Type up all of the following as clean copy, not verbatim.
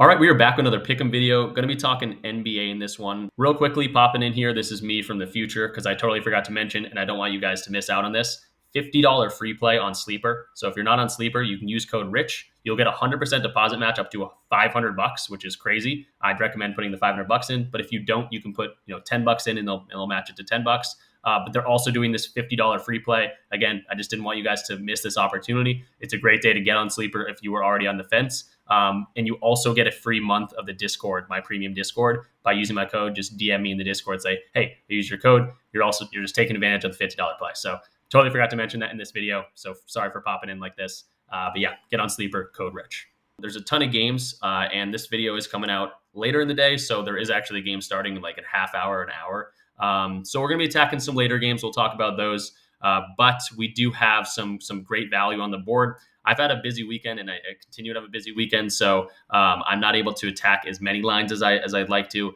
All right, we are back with another pick'em video. Going to be talking NBA in this one. Real quickly, popping in here. This is me from the future because I totally forgot to mention, and I don't want you guys to miss out on this. $50 free play on Sleeper. So if you're not on Sleeper, you can use code RICH. You'll get a 100% deposit match up to $500, which is crazy. I'd recommend putting the $500 in, but if you don't, you can put $10 in, and they'll match it to $10. But they're also doing this $50 free play. Again, I just didn't want you guys to miss this opportunity. It's a great day to get on Sleeper if you were already on the fence. And you also get a free month of the Discord, my premium Discord, by using my code. Just DM me in the Discord, say, hey, I use your code. You're just taking advantage of the $50 play. So totally forgot to mention that in this video. So sorry for popping in like this. But yeah, get on Sleeper, code RICH. There's a ton of games, and this video is coming out later in the day. So there is actually a game starting in like a half hour, an hour. So we're going to be attacking some later games. We'll talk about those. But we do have some great value on the board. I've had a busy weekend, and I continue to have a busy weekend, so I'm not able to attack as many lines as I'd like to,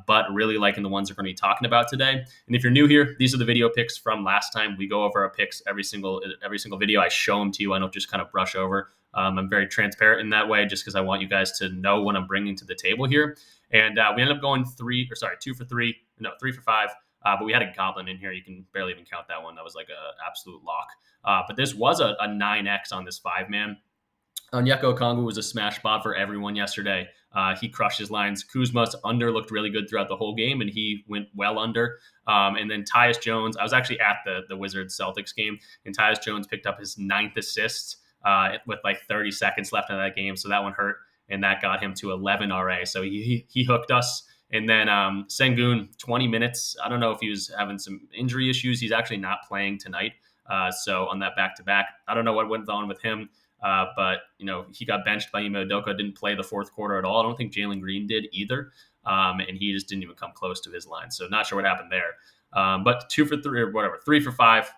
but really liking the ones we're going to be talking about today. And if you're new here, these are the video picks from last time. We go over our picks every single video. I show them to you. I don't just kind of brush over. I'm very transparent in that way, just because I want you guys to know what I'm bringing to the table here. And we ended up going 3 for 5. But we had a goblin in here. You can barely even count that one. That was like an absolute lock. But this was a 9X on this 5-man. Onyeka Okongwu was a smash spot for everyone yesterday. He crushed his lines. Kuzma's under looked really good throughout the whole game, and he went well under. And then Tyus Jones, I was actually at the Wizards-Celtics game, and Tyus Jones picked up his 9th assist with like 30 seconds left in that game. So that one hurt, and that got him to 11 RA. So he hooked us. And then Sengun, 20 minutes. I don't know if he was having some injury issues. He's actually not playing tonight. So on that back-to-back, I don't know what went on with him. But, he got benched by Ime Udoka, didn't play the fourth quarter at all. I don't think Jalen Green did either. And he just didn't even come close to his line. So not sure what happened there. But 2 for 3 or whatever, 3 for 5.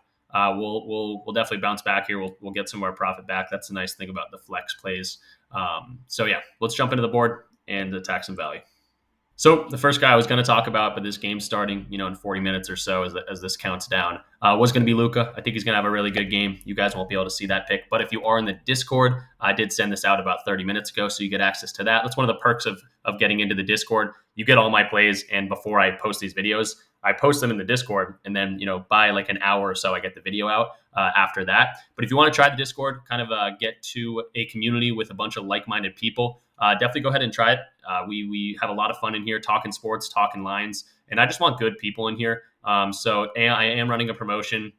We'll definitely bounce back here. We'll get some more profit back. That's the nice thing about the flex plays. So yeah, let's jump into the board and attack some value. So the first guy I was going to talk about, but this game's starting, in 40 minutes or so as this counts down, was going to be Luka. I think he's going to have a really good game. You guys won't be able to see that pick. But if you are in the Discord, I did send this out about 30 minutes ago, so you get access to that. That's one of the perks of getting into the Discord. You get all my plays, and before I post these videos, I post them in the Discord, and then, by like an hour or so, I get the video out after that. But if you want to try the Discord, kind of get to a community with a bunch of like-minded people, definitely go ahead and try it. We have a lot of fun in here, talking sports, talking lines, and I just want good people in here. So I am running a promotion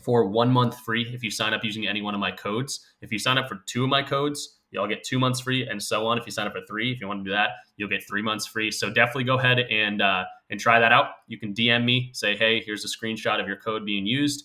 for 1 month free if you sign up using any one of my codes. If you sign up for 2 of my codes, you'll get 2 months free, and so on. If you sign up for 3, if you want to do that, you'll get 3 months free. So definitely go ahead and try that out. You can DM me, say, hey, here's a screenshot of your code being used.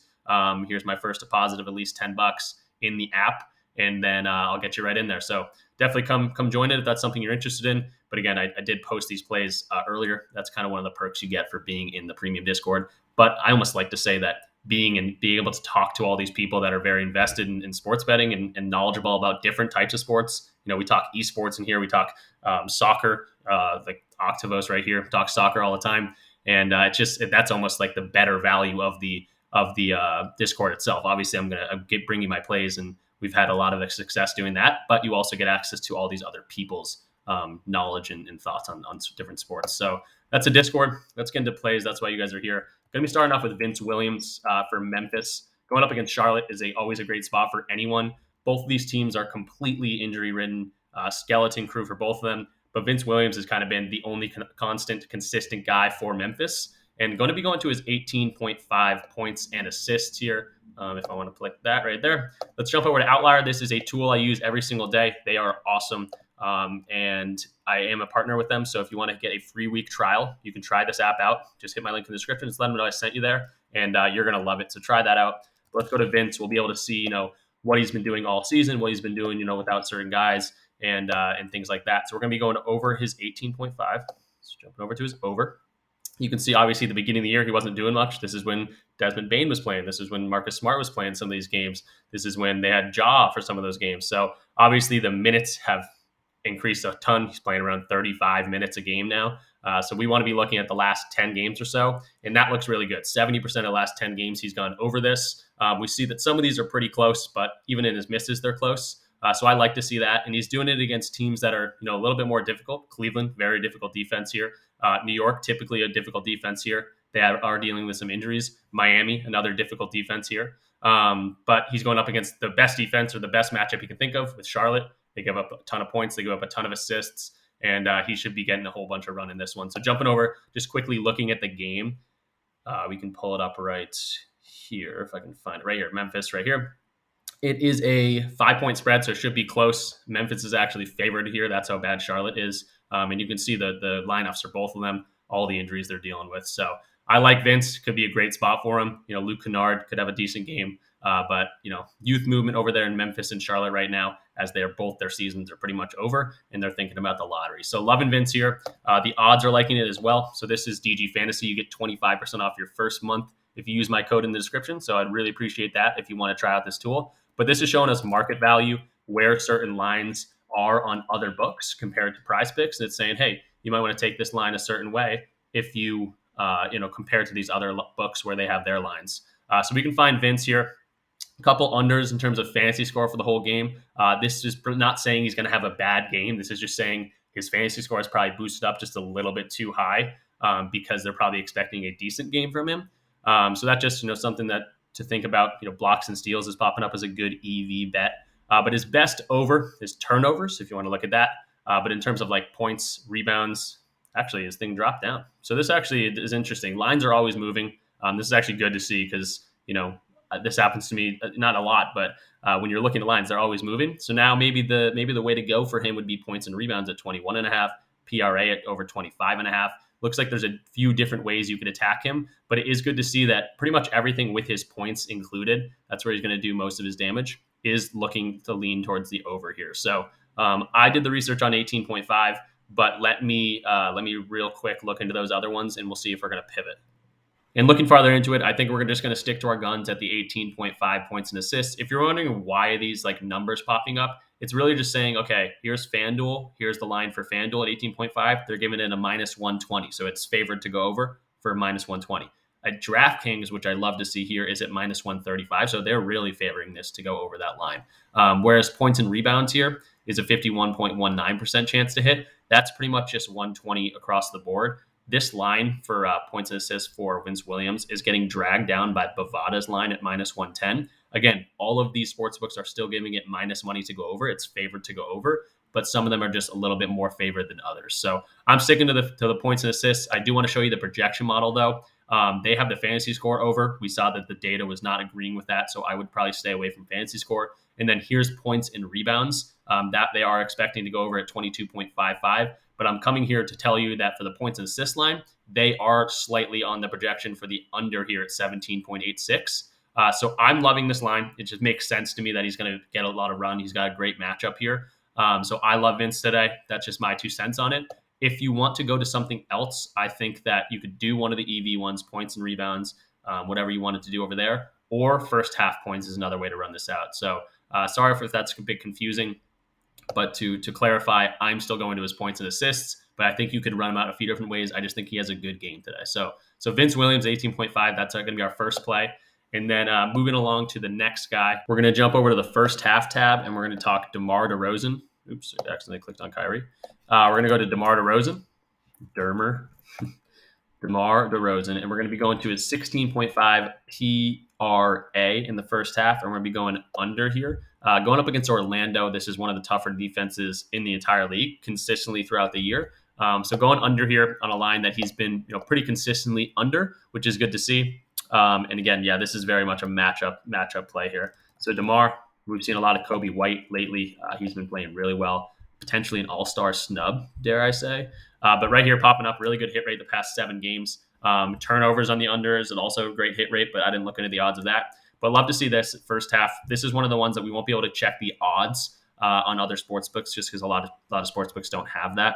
Here's my first deposit of at least $10 in the app, and then I'll get you right in there. So definitely come join it if that's something you're interested in. But again, I did post these plays earlier. That's kind of one of the perks you get for being in the premium Discord. But I almost like to say that being able to talk to all these people that are very invested in sports betting and knowledgeable about different types of sports. We talk esports in here. We talk soccer, like Octavos right here, talk soccer all the time. And that's almost like the better value of the Discord itself. Obviously, I'm going to bring you my plays, and we've had a lot of success doing that. But you also get access to all these other people's knowledge and thoughts on different sports. So that's a Discord. Let's get into plays. That's why you guys are here. Going to be starting off with Vince Williams for Memphis. Going up against Charlotte is always a great spot for anyone. Both of these teams are completely injury-ridden, skeleton crew for both of them. But Vince Williams has kind of been the only constant, consistent guy for Memphis. And going to be going to his 18.5 points and assists here. If I want to click that right there. Let's jump over to Outlier. This is a tool I use every single day. They are awesome. And I am a partner with them. So if you want to get a free week trial, you can try this app out. Just hit my link in the description. Just let them know I sent you there, and you're going to love it. So try that out. Let's go to Vince. We'll be able to see, what he's been doing all season, what he's been doing, without certain guys and things like that. So we're going to be going over his 18.5. Let's jump over to his over. You can see, obviously, the beginning of the year, he wasn't doing much. This is when Desmond Bane was playing. This is when Marcus Smart was playing some of these games. This is when they had Ja for some of those games. So obviously the minutes have increased a ton. He's playing around 35 minutes a game now. So we want to be looking at the last 10 games or so, and that looks really good. 70% of the last 10 games, he's gone over this. We see that some of these are pretty close, but even in his misses, they're close. So I like to see that. And he's doing it against teams that are, a little bit more difficult. Cleveland, very difficult defense here. New York, typically a difficult defense here. They are dealing with some injuries. Miami, another difficult defense here. But he's going up against the best defense or the best matchup he can think of with Charlotte. They give up a ton of points. They give up a ton of assists. And he should be getting a whole bunch of run in this one. So jumping over, just quickly looking at the game, we can pull it up right here if I can find it right here. Memphis right here. It is a 5-point spread, so it should be close. Memphis is actually favored here. That's how bad Charlotte is. And you can see the lineups for both of them, all the injuries they're dealing with. So I like Vince. Could be a great spot for him. Luke Kennard could have a decent game. But youth movement over there in Memphis and Charlotte right now, as their seasons are pretty much over, and they're thinking about the lottery. So loving Vince here. The odds are liking it as well. So this is DG Fantasy. You get 25% off your first month if you use my code in the description. So I'd really appreciate that if you want to try out this tool. But this is showing us market value, where certain lines are on other books compared to PrizePicks. And it's saying, hey, you might want to take this line a certain way if you, compared to these other books where they have their lines. So we can find Vince here. A couple unders in terms of fantasy score for the whole game. This is not saying he's going to have a bad game. This is just saying his fantasy score is probably boosted up just a little bit too high because they're probably expecting a decent game from him. So that's just something that to think about. Blocks and steals is popping up as a good EV bet. But his best over is turnovers, if you want to look at that. But in terms of like points, rebounds, actually his thing dropped down. So this actually is interesting. Lines are always moving. This is actually good to see because this happens to me not a lot, but when you're looking at lines, they're always moving. So now maybe the way to go for him would be points and rebounds at 21.5, PRA at over 25.5. Looks like there's a few different ways you could attack him, but it is good to see that pretty much everything with his points included, that's where he's going to do most of his damage, is looking to lean towards the over here. So I did the research on 18.5, but let me real quick look into those other ones, and we'll see if we're going to pivot. And looking farther into it, I think we're just going to stick to our guns at the 18.5 points and assists. If you're wondering why are these like numbers popping up, it's really just saying, okay, here's FanDuel. Here's the line for FanDuel at 18.5. They're giving it a minus 120. So it's favored to go over for minus 120. At DraftKings, which I love to see here, is at minus 135. So they're really favoring this to go over that line. Whereas points and rebounds here is a 51.19% chance to hit. That's pretty much just 120 across the board. This line for points and assists for Vince Williams is getting dragged down by Bovada's line at minus 110. Again, all of these sportsbooks are still giving it minus money to go over. It's favored to go over, but some of them are just a little bit more favored than others. So I'm sticking to the points and assists. I do want to show you the projection model, though. They have the fantasy score over. We saw that the data was not agreeing with that, so I would probably stay away from fantasy score. And then here's points and rebounds that they are expecting to go over at 22.55. But I'm coming here to tell you that for the points and assist line, they are slightly on the projection for the under here at 17.86. So I'm loving this line. It just makes sense to me that he's going to get a lot of run. He's got a great matchup here. So I love Vince today. That's just my 2 cents on it. If you want to go to something else, I think that you could do one of the EV ones, points and rebounds, whatever you wanted to do over there, or first half points is another way to run this out. So sorry if that's a bit confusing. But to clarify, I'm still going to his points and assists, but I think you could run him out a few different ways. I just think he has a good game today. So Vince Williams, 18.5, that's going to be our first play. And then moving along to the next guy, we're going to jump over to the first half tab, and we're going to talk DeMar DeRozan. Oops, I accidentally clicked on Kyrie. We're going to go to DeMar DeRozan. DeMar DeRozan, and we're going to be going to his 16.5 PRA in the first half, and we're going to be going under here. Going up against Orlando, this is one of the tougher defenses in the entire league consistently throughout the year. So going under here on a line that he's been pretty consistently under, which is good to see. And again, yeah, this is very much a matchup play here. So DeMar, we've seen a lot of Kobe White lately. He's been playing really well, potentially an all-star snub, dare I say. But right here, popping up, really good hit rate the past 7 games. Turnovers on the unders and also a great hit rate, but I didn't look into the odds of that. But love to see this first half. This is one of the ones that we won't be able to check the odds on other sports books just because a lot of sports books don't have that.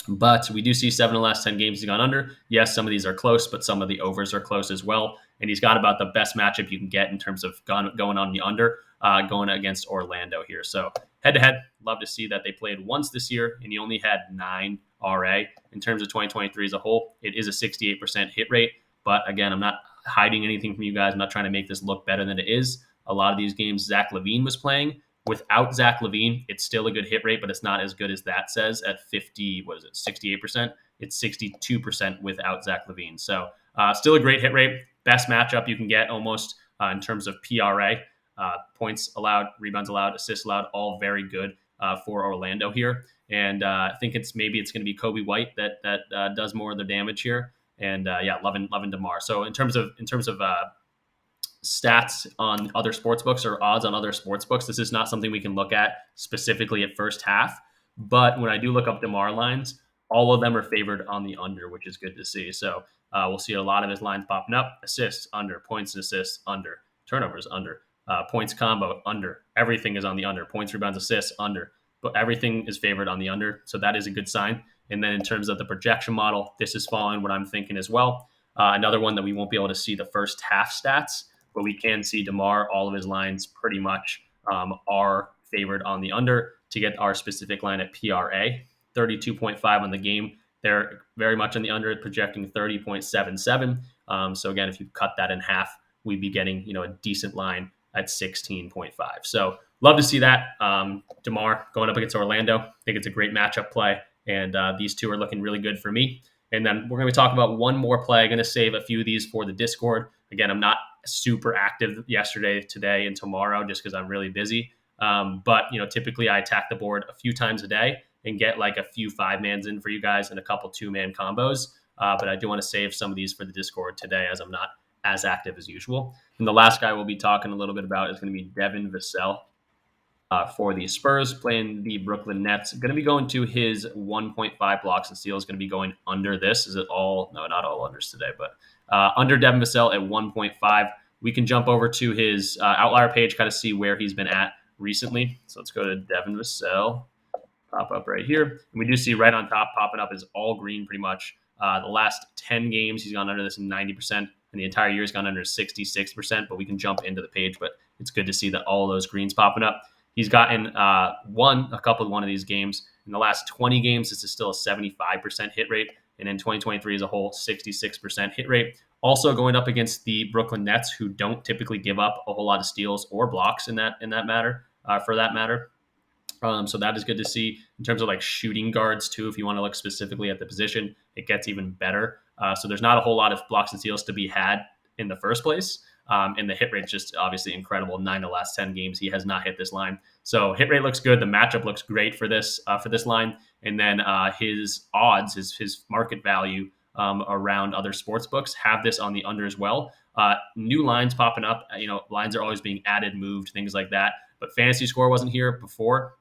But we do see 7 of the last 10 games he's gone under. Yes, some of these are close, but some of the overs are close as well. And he's got about the best matchup you can get in terms of going on the under, going against Orlando here. So head-to-head, love to see that they played once this year, and he only had 9 RA. In terms of 2023 as a whole, it is a 68% hit rate. But again, I'm not hiding anything from you guys. I'm not trying to make this look better than it is. A lot of these games Zach LaVine was playing, Without Zach LaVine, it's still a good hit rate, but it's not as good as that says at 50, what is it, 68%? It's 62% without Zach LaVine. So still a great hit rate. Best matchup you can get almost in terms of PRA. Points allowed, rebounds allowed, assists allowed, all very good for Orlando here. And I think maybe it's going to be Kobe White that does more of the damage here. And yeah, loving DeMar. So in terms of stats on other sports books or odds on other sports books, this is not something we can look at specifically at first half. But when I do look up DeMar lines, all of them are favored on the under, which is good to see. So we'll see a lot of his lines popping up: assists under, points and assists under, turnovers under, points combo under. Everything is on the under. Points, rebounds, assists under. But everything is favored on the under, so that is a good sign. And then in terms of the projection model, this is following what I'm thinking as well. Another one that we won't be able to see the first half stats, but we can see DeMar, all of his lines pretty much are favored on the under. To get our specific line at PRA, 32.5 on the game. They're very much on the under, projecting 30.77. So again, if you cut that in half, we'd be getting a decent line at 16.5. So love to see that. DeMar going up against Orlando. I think it's a great matchup play, and these two are looking really good for me. And then we're going to talk about one more play. I'm going to save a few of these for the Discord. Again, I'm not super active yesterday, today, and tomorrow just because I'm really busy. But typically I attack the board a few times a day and get like a few 5-mans in for you guys and a couple 2-man combos. But I do want to save some of these for the Discord today, as I'm not as active as usual. And the last guy we'll be talking a little bit about is going to be Devin Vassell. For the Spurs, playing the Brooklyn Nets. Going to be going to his 1.5 blocks and steals. Going to be going under this. Is it all? No, not all unders today, but under Devin Vassell at 1.5. We can jump over to his outlier page, kind of see where he's been at recently. So let's go to Devin Vassell. Pop up right here. And we do see right on top popping up is all green pretty much. The last 10 games, he's gone under this 90%. And the entire year, he's gone under 66%. But we can jump into the page. But it's good to see that all of those greens popping up. He's gotten a couple of one of these games. In the last 20 games, this is still a 75% hit rate. And in 2023 as a whole, 66% hit rate. Also going up against the Brooklyn Nets, who don't typically give up a whole lot of steals or blocks for that matter. So that is good to see. In terms of like shooting guards too, if you want to look specifically at the position, it gets even better. So there's not a whole lot of blocks and steals to be had in the first place. And the hit rate is just obviously incredible. 9 of the last 10 games, he has not hit this line. So hit rate looks good. The matchup looks great for this line. And then his odds, his market value around other sports books have this on the under as well. New lines popping up. Lines are always being added, moved, things like that. But Fantasy Score wasn't here before.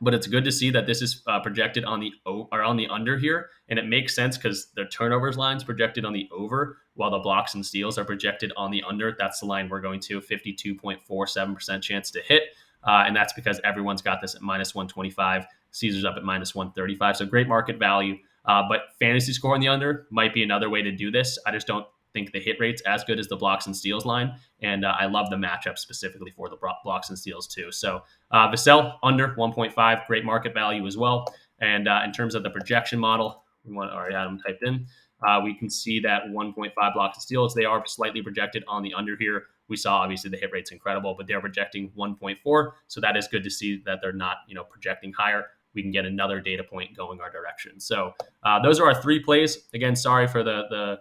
But it's good to see that this is projected on the under here, and it makes sense because the turnovers line's projected on the over, while the blocks and steals are projected on the under. That's the line we're going to, 52.47% chance to hit, and that's because everyone's got this at -125. Caesar's up at -135, so great market value. But Fantasy Score on the under might be another way to do this. I just don't think the hit rate's as good as the blocks and steals line, and I love the matchup specifically for the blocks and steals too. So Vassell under 1.5, great market value as well. And in terms of the projection model, we already had them typed in. We can see that 1.5 blocks and steals, they are slightly projected on the under here. We saw obviously the hit rate's incredible, but they're projecting 1.4, so that is good to see that they're not projecting higher. We can get another data point going our direction. So those are our 3 plays. Again, sorry for the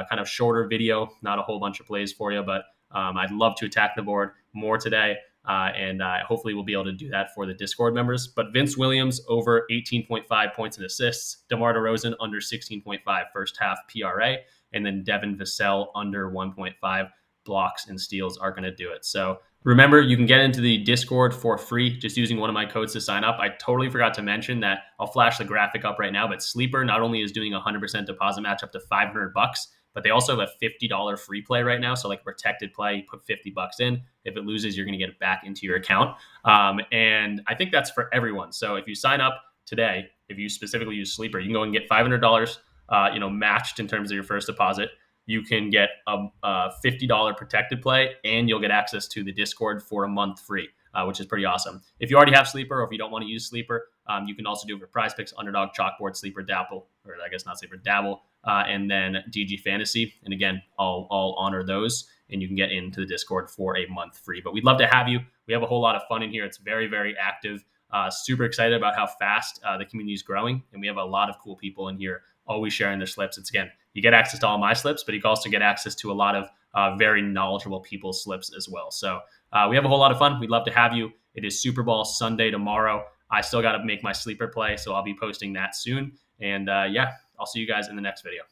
kind of shorter video, not a whole bunch of plays for you, but I'd love to attack the board more today. And hopefully we'll be able to do that for the Discord members. But Vince Williams over 18.5 points and assists, DeMar DeRozan under 16.5 first half PRA, and then Devin Vassell under 1.5 blocks and steals are going to do it. So remember, you can get into the Discord for free just using one of my codes to sign up. I totally forgot to mention that. I'll flash the graphic up right now, but Sleeper not only is doing a 100% deposit match up to $500, but they also have a $50 free play right now. So like a protected play, you put $50 in. If it loses, you're going to get it back into your account. And I think that's for everyone. So if you sign up today, if you specifically use Sleeper, you can go and get $500, matched in terms of your first deposit. You can get a $50 protected play, and you'll get access to the Discord for a month free, which is pretty awesome. If you already have Sleeper, or if you don't want to use Sleeper, you can also do it for PrizePicks, Underdog, Chalkboard, Sleeper, Dabble, or I guess not Sleeper, Dabble, and then DG Fantasy. And again, I'll honor those. and you can get into the Discord for a month free. But we'd love to have you. We have a whole lot of fun in here. It's very, very active. Super excited about how fast the community is growing, and we have a lot of cool people in here always sharing their slips. It's again, you get access to all my slips, but you can also get access to a lot of very knowledgeable people's slips as well. So we have a whole lot of fun. We'd love to have you. It is Super Bowl Sunday tomorrow. I still got to make my sleeper play, so I'll be posting that soon. And yeah, I'll see you guys in the next video.